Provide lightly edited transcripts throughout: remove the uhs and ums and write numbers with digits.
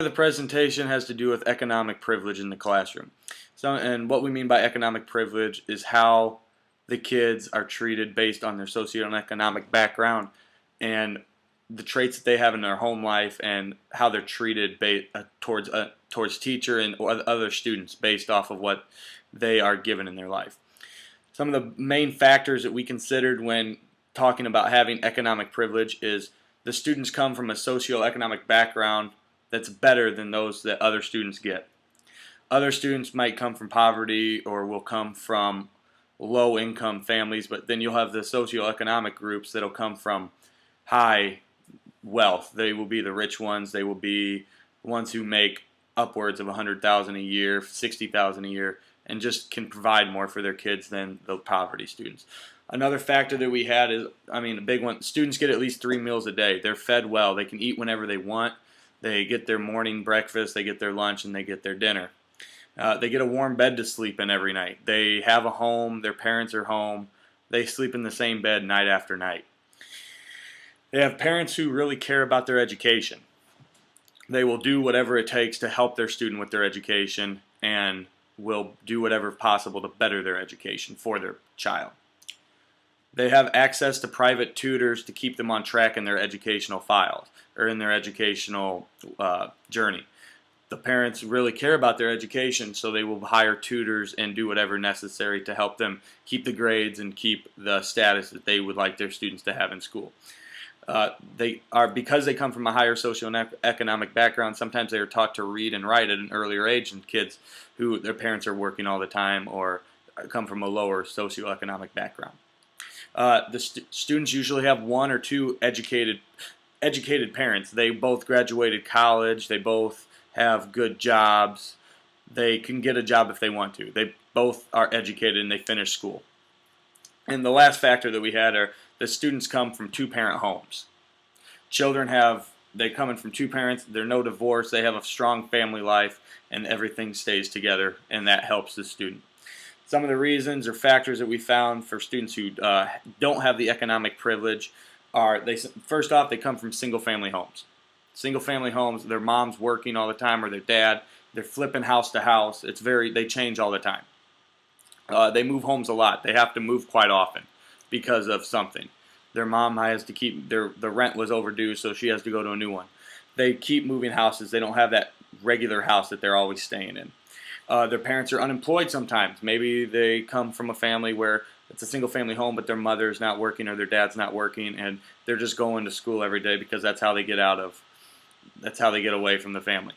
The presentation has to do with economic privilege in the classroom. And what we mean by economic privilege is how the kids are treated based on their socioeconomic background and the traits that they have in their home life and how they're treated towards teacher and other students based off of what they are given in their life. Some of the main factors that we considered when talking about having economic privilege is the students come from a socioeconomic background that's better than those that other students get. Other students might come from poverty or will come from low income families, but then you'll have the socioeconomic groups that'll come from high wealth. They will be the rich ones. They will be ones who make upwards of $100,000 a year, $60,000 a year, and just can provide more for their kids than the poverty students. Another factor that we had is, a big one, students get at least 3 meals a day. They're fed well. They can eat whenever they want. They get their morning breakfast, they get their lunch, and they get their dinner. They get a warm bed to sleep in every night. They have a home. Their parents are home. They sleep in the same bed night after night. They have parents who really care about their education. They will do whatever it takes to help their student with their education and will do whatever possible to better their education for their child. They have access to private tutors to keep them on track in their educational files or in their educational journey. The parents really care about their education, so they will hire tutors and do whatever necessary to help them keep the grades and keep the status that they would like their students to have in school. Because they come from a higher socioeconomic background, sometimes they are taught to read and write at an earlier age than kids who their parents are working all the time or come from a lower socioeconomic background. Students usually have one or two educated parents. They both graduated college. They both have good jobs. They can get a job if they want to. They both are educated and they finish school. And the last factor that we had are the students come from two-parent homes. They come in from two parents. There's no divorce. They have a strong family life, and everything stays together, and that helps the student. Some of the reasons or factors that we found for students who don't have the economic privilege are, first off, they come from single-family homes. Single-family homes, their mom's working all the time or their dad. They're flipping house to house. They change all the time. They move homes a lot. They have to move quite often because of something. Their mom has to keep, the rent was overdue, so she has to go to a new one. They keep moving houses. They don't have that regular house that they're always staying in. Their parents are unemployed sometimes. Maybe they come from a family where it's a single-family home, but their mother's not working or their dad's not working, and they're just going to school every day because that's how they get away from the family.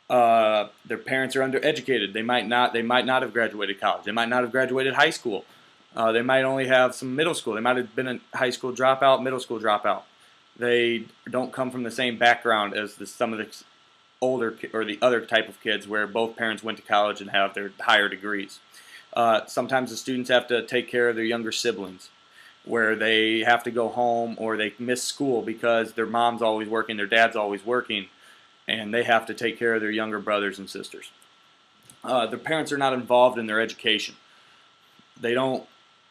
Their parents are undereducated. They might not have graduated college. They might not have graduated high school. They might only have some middle school. They might have been a high school dropout, middle school dropout. They don't come from the same background as some of the older or the other type of kids where both parents went to college and have their higher degrees. Sometimes the students have to take care of their younger siblings, where they have to go home or they miss school because their mom's always working, their dad's always working, and they have to take care of their younger brothers and sisters. Their parents are not involved in their education. They don't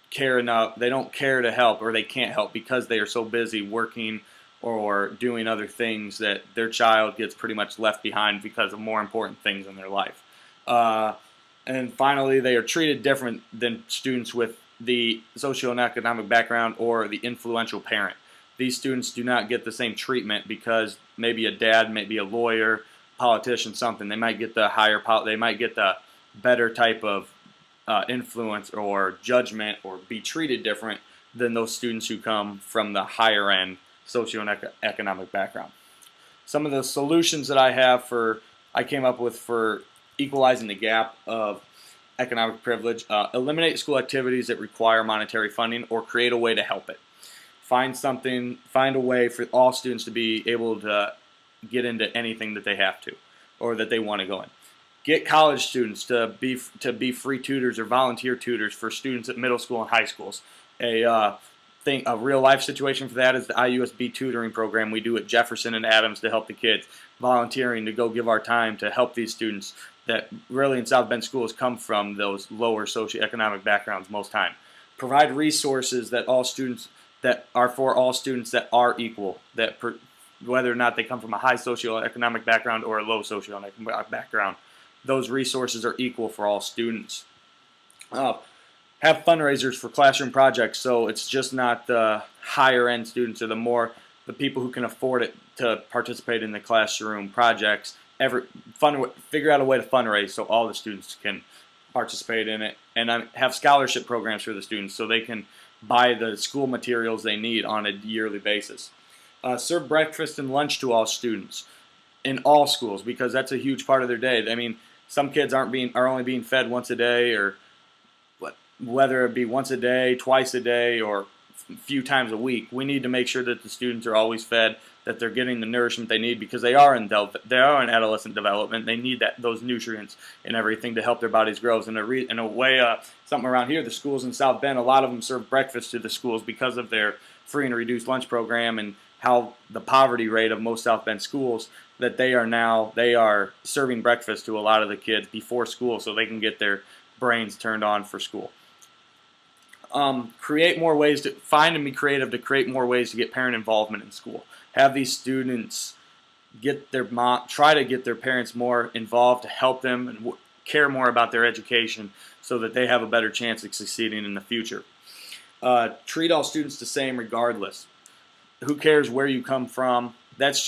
care enough. They don't care to help, or they can't help because they are so busy working or doing other things that their child gets pretty much left behind because of more important things in their life. And finally, they are treated different than students with the socioeconomic background or the influential parent. These students do not get the same treatment because maybe a dad, maybe a lawyer, politician, something. They might get the better type of influence or judgment or be treated different than those students who come from the higher end socioeconomic background. Some of the solutions that I came up with for equalizing the gap of economic privilege: eliminate school activities that require monetary funding or create a way to help it. Find a way for all students to be able to get into anything that they have to or that they want to go in. Get college students to be free tutors or volunteer tutors for students at middle school and high schools. A real life situation for that is the IUSB tutoring program we do at Jefferson and Adams to help the kids, volunteering to go give our time to help these students that really in South Bend schools come from those lower socioeconomic backgrounds most time. Provide resources that are for all students that are equal, that whether or not they come from a high socioeconomic background or a low socioeconomic background. Those resources are equal for all students. Have fundraisers for classroom projects, so it's just not the higher end students or the people who can afford it to participate in the classroom projects. Figure out a way to fundraise so all the students can participate in it, and have scholarship programs for the students so they can buy the school materials they need on a yearly basis. Serve breakfast and lunch to all students in all schools, because that's a huge part of their day. I mean, some kids are only being fed once a day, or whether it be once a day, twice a day, or a few times a week. We need to make sure that the students are always fed, that they're getting the nourishment they need, because they are in adolescent development. They need those nutrients and everything to help their bodies grow. And in a way, something around here, the schools in South Bend, a lot of them serve breakfast to the schools because of their free and reduced lunch program, and how the poverty rate of most South Bend schools, that they are serving breakfast to a lot of the kids before school so they can get their brains turned on for school. Create more ways to find and be creative to create more ways to get parent involvement in school. Have these students try to get their parents more involved to help them and care more about their education so that they have a better chance of succeeding in the future. Treat all students the same regardless. Who cares where you come from? That's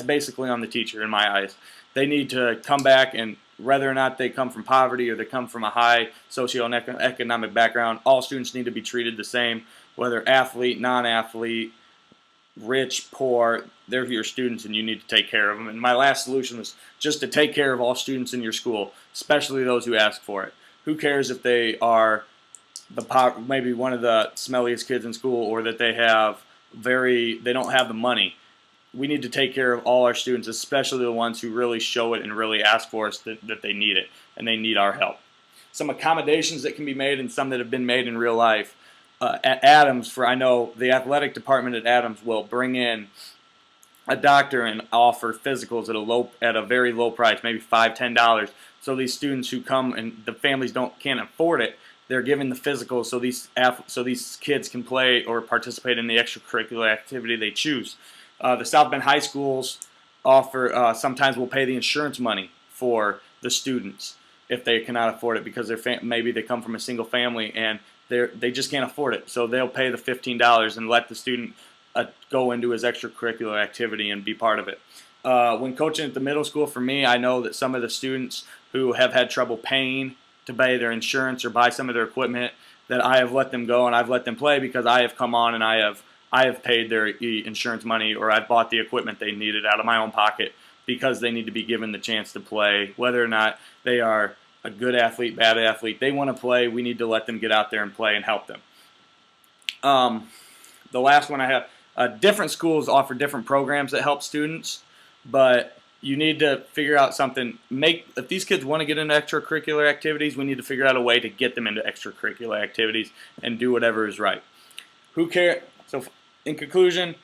basically on the teacher in my eyes. They need to come back, and whether or not they come from poverty or they come from a high socioeconomic background, all students need to be treated the same, whether athlete, non-athlete, rich, poor. They're your students and you need to take care of them. And my last solution is just to take care of all students in your school, especially those who ask for it. Who cares if they are maybe one of the smelliest kids in school, or that they don't have the money. We need to take care of all our students, especially the ones who really show it and really ask for us that they need it and they need our help. Some accommodations that can be made, and some that have been made in real life. At Adams, I know the athletic department at Adams will bring in a doctor and offer physicals at a very low price, maybe $5, $10. So these students who come and the families can't afford it, they're given the physicals so these kids can play or participate in the extracurricular activity they choose. The South Bend high schools sometimes will pay the insurance money for the students if they cannot afford it, because maybe they come from a single family and they just can't afford it. So they'll pay the $15 and let the student go into his extracurricular activity and be part of it. When coaching at the middle school, for me, I know that some of the students who have had trouble paying to pay their insurance or buy some of their equipment, that I have let them go and I've let them play, because I have come on and I have paid their insurance money, or I've bought the equipment they needed out of my own pocket, because they need to be given the chance to play. Whether or not they are a good athlete, bad athlete, they want to play, we need to let them get out there and play and help them. The last one I have, different schools offer different programs that help students, but you need to figure out something. If these kids want to get into extracurricular activities, we need to figure out a way to get them into extracurricular activities and do whatever is right. Who cares? So in conclusion,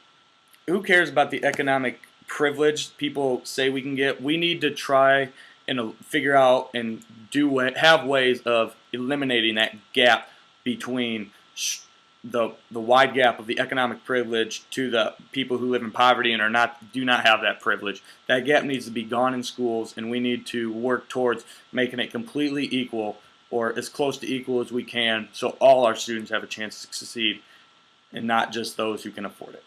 who cares about the economic privilege people say we can get? We need to try and figure out and have ways of eliminating that gap between the wide gap of the economic privilege to the people who live in poverty and do not have that privilege. That gap needs to be gone in schools, and we need to work towards making it completely equal, or as close to equal as we can, so all our students have a chance to succeed, and not just those who can afford it.